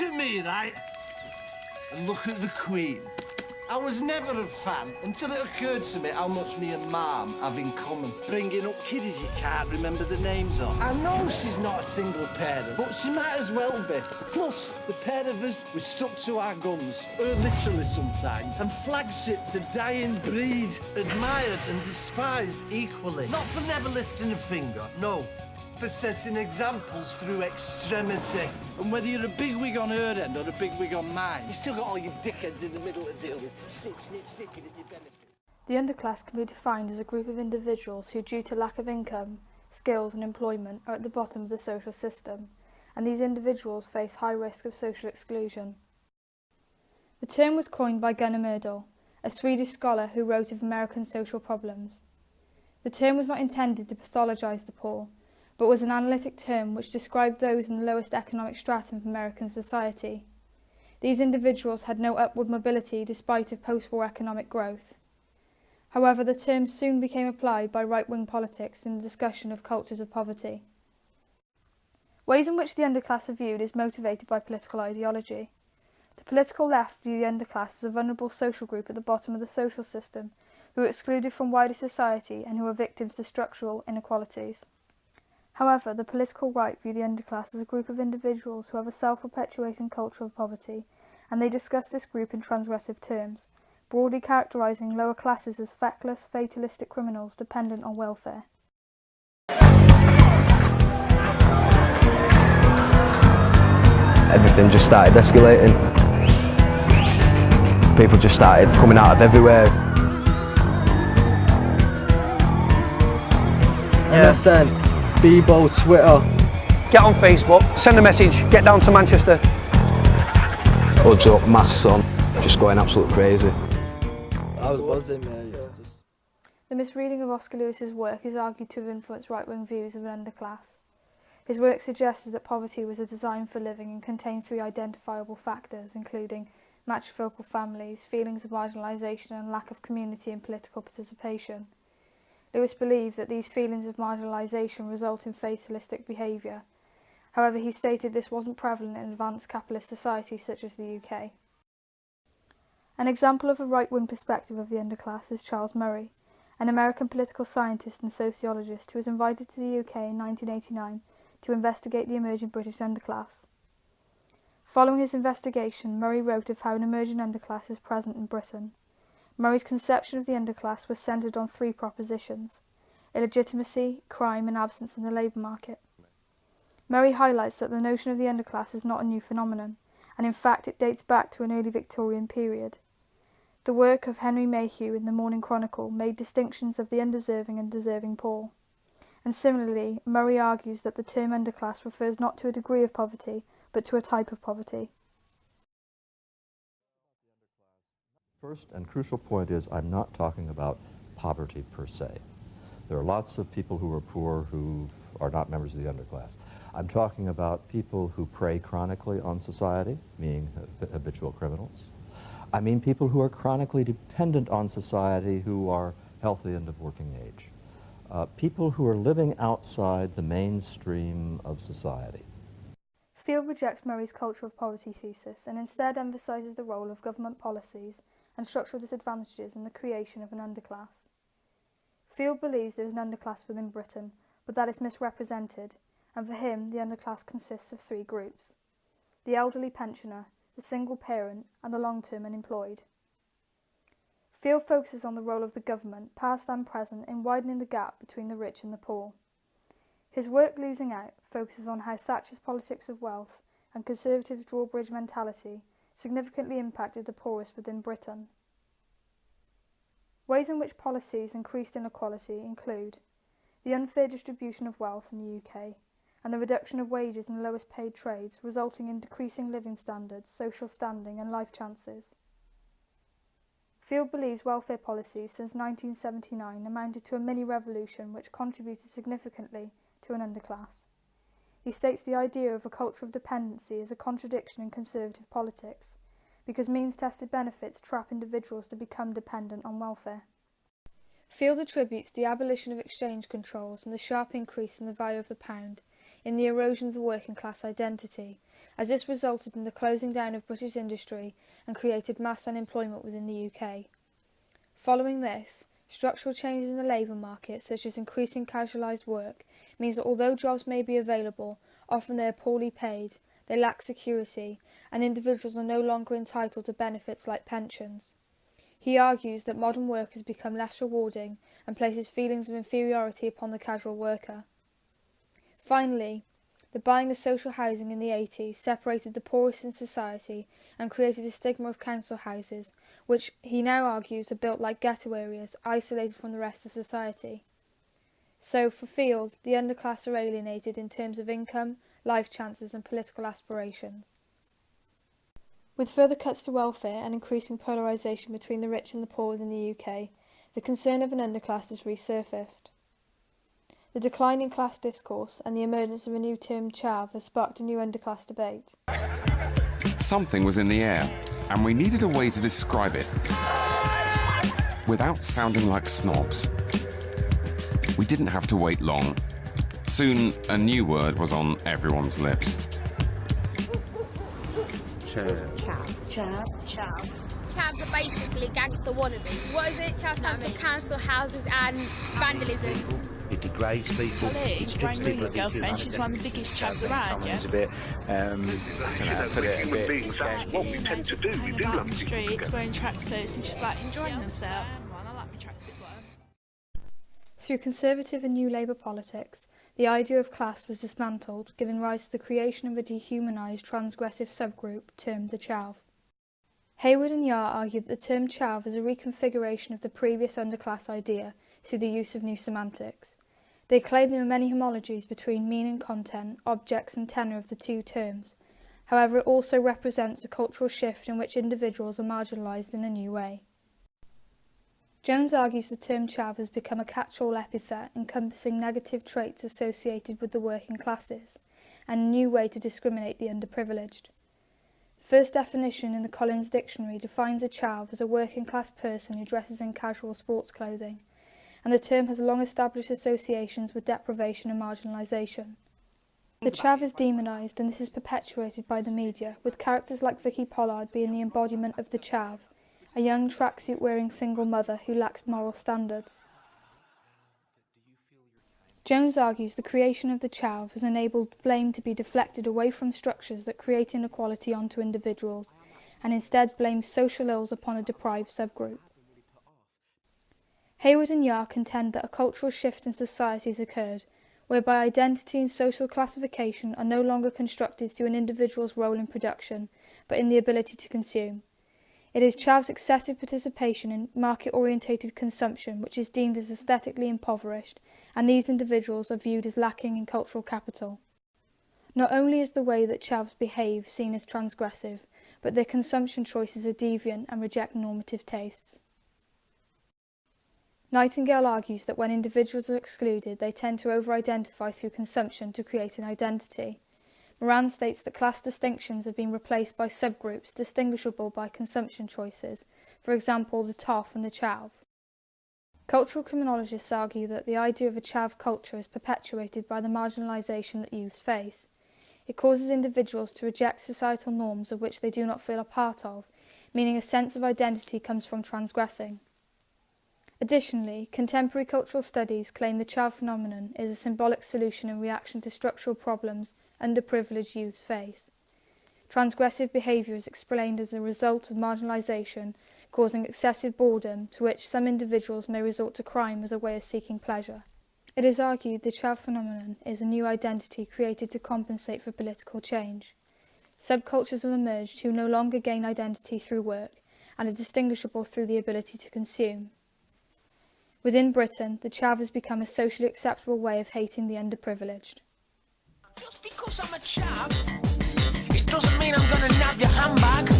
look at me, right? And look at the Queen. I was never a fan until it occurred to me how much me and Mum have in common. Bringing up kiddies you can't remember the names of. I know she's not a single parent, but she might as well be. Plus, the pair of us, we stuck to our guns, her literally sometimes, and flagshipped a dying breed. Admired and despised equally. Not for never lifting a finger, no. For setting examples through extremity. And whether you're a bigwig on her end or a bigwig on mine, you still got all your dickheads in the middle to deal with. Snip, snip, snipping at your benefit. The underclass can be defined as a group of individuals who, due to lack of income, skills and employment, are at the bottom of the social system, and these individuals face high risk of social exclusion. The term was coined by Gunnar Myrdal, a Swedish scholar who wrote of American social problems. The term was not intended to pathologise the poor, but was an analytic term which described those in the lowest economic stratum of American society. These individuals had no upward mobility despite of post-war economic growth. However, the term soon became applied by right-wing politics in the discussion of cultures of poverty. Ways in which the underclass are viewed is motivated by political ideology. The political left view the underclass as a vulnerable social group at the bottom of the social system, who are excluded from wider society and who are victims to structural inequalities. However, the political right view the underclass as a group of individuals who have a self-perpetuating culture of poverty, and they discuss this group in transgressive terms, broadly characterising lower classes as feckless, fatalistic criminals dependent on welfare. Everything just started escalating. People just started coming out of everywhere. MSN. Bebo, Twitter. Get on Facebook, send a message, get down to Manchester. Hoods up, masks on, just going absolutely crazy. I was buzzing, man. The misreading of Oscar Lewis's work is argued to have influenced right-wing views of an underclass. His work suggested that poverty was a design for living and contained three identifiable factors, including matrifocal families, feelings of marginalisation and lack of community and political participation. Lewis believed that these feelings of marginalisation result in fatalistic behaviour. However, he stated this wasn't prevalent in advanced capitalist societies such as the UK. An example of a right-wing perspective of the underclass is Charles Murray, an American political scientist and sociologist who was invited to the UK in 1989 to investigate the emerging British underclass. Following his investigation, Murray wrote of how an emerging underclass is present in Britain. Murray's conception of the underclass was centred on three propositions: illegitimacy, crime and absence in the labour market. Murray highlights that the notion of the underclass is not a new phenomenon, and in fact it dates back to an early Victorian period. The work of Henry Mayhew in the Morning Chronicle made distinctions of the undeserving and deserving poor. And similarly, Murray argues that the term underclass refers not to a degree of poverty, but to a type of poverty. First and crucial point is I'm not talking about poverty per se. There are lots of people who are poor who are not members of the underclass. I'm talking about people who prey chronically on society, meaning habitual criminals. I mean people who are chronically dependent on society who are healthy and of working age. People who are living outside the mainstream of society. Field rejects Murray's culture of poverty thesis and instead emphasises the role of government policies and structural disadvantages in the creation of an underclass. Field believes there is an underclass within Britain, but that is misrepresented, and for him the underclass consists of three groups: the elderly pensioner, the single parent and the long-term unemployed. Field focuses on the role of the government, past and present, in widening the gap between the rich and the poor. His work Losing Out focuses on how Thatcher's politics of wealth and Conservatives' drawbridge mentality significantly impacted the poorest within Britain. Ways in which policies increased inequality include the unfair distribution of wealth in the UK and the reduction of wages in the lowest paid trades, resulting in decreasing living standards, social standing and life chances. Field believes welfare policies since 1979 amounted to a mini-revolution which contributed significantly to an underclass. He states the idea of a culture of dependency is a contradiction in conservative politics, because means-tested benefits trap individuals to become dependent on welfare. Field attributes the abolition of exchange controls and the sharp increase in the value of the pound in the erosion of the working class identity, as this resulted in the closing down of British industry and created mass unemployment within the UK. Following this, structural changes in the labour market, such as increasing casualised work, means that although jobs may be available, often they are poorly paid, they lack security, and individuals are no longer entitled to benefits like pensions. He argues that modern work has become less rewarding and places feelings of inferiority upon the casual worker. Finally, the buying of social housing in the 80s separated the poorest in society and created a stigma of council houses, which he now argues are built like ghetto areas, isolated from the rest of society. So, for Field, the underclass are alienated in terms of income, life chances and political aspirations. With further cuts to welfare and increasing polarisation between the rich and the poor within the UK, the concern of an underclass has resurfaced. The decline in class discourse and the emergence of a new term, chav, has sparked a new underclass debate. Something was in the air, and we needed a way to describe it without sounding like snobs. We didn't have to wait long. Soon, a new word was on everyone's lips. Chav. Chavs are basically gangster wannabe. What is it? Chav stands for council houses and vandalism. It degrades people. It strips people at girlfriend. She's one of the biggest chavs around, yeah? A bit, put it a bit exactly. What we tend to do, we do love the streets, wearing tracksuits and just like enjoying themselves. I like my tracksuit worms. Through Conservative and New Labour politics, the idea of class was dismantled, giving rise to the creation of a dehumanised transgressive subgroup termed the chav. Hayward and Yar argued that the term chav is a reconfiguration of the previous underclass idea through the use of new semantics. They claim there are many homologies between meaning, content, objects and tenor of the two terms. However, it also represents a cultural shift in which individuals are marginalised in a new way. Jones argues the term chav has become a catch-all epithet encompassing negative traits associated with the working classes, and a new way to discriminate the underprivileged. First definition in the Collins Dictionary defines a chav as a working class person who dresses in casual sports clothing, and the term has long established associations with deprivation and marginalisation. The chav is demonised, and this is perpetuated by the media, with characters like Vicky Pollard being the embodiment of the chav, a young tracksuit-wearing single mother who lacks moral standards. Jones argues the creation of the chav has enabled blame to be deflected away from structures that create inequality onto individuals, and instead blames social ills upon a deprived subgroup. Hayward and Yar contend that a cultural shift in society has occurred, whereby identity and social classification are no longer constructed through an individual's role in production, but in the ability to consume. It is chav's excessive participation in market-orientated consumption which is deemed as aesthetically impoverished, and these individuals are viewed as lacking in cultural capital. Not only is the way that chavs behave seen as transgressive, but their consumption choices are deviant and reject normative tastes. Nightingale argues that when individuals are excluded, they tend to over-identify through consumption to create an identity. Moran states that class distinctions have been replaced by subgroups distinguishable by consumption choices, for example the toff and the chav. Cultural criminologists argue that the idea of a chav culture is perpetuated by the marginalisation that youths face. It causes individuals to reject societal norms of which they do not feel a part of, meaning a sense of identity comes from transgressing. Additionally, contemporary cultural studies claim the chav phenomenon is a symbolic solution in reaction to structural problems underprivileged youths face. Transgressive behaviour is explained as a result of marginalisation, causing excessive boredom, to which some individuals may resort to crime as a way of seeking pleasure. It is argued the chav phenomenon is a new identity created to compensate for political change. Subcultures have emerged who no longer gain identity through work and are distinguishable through the ability to consume. Within Britain, the chav has become a socially acceptable way of hating the underprivileged. Just because I'm a chav, it doesn't mean I'm gonna nab your handbag.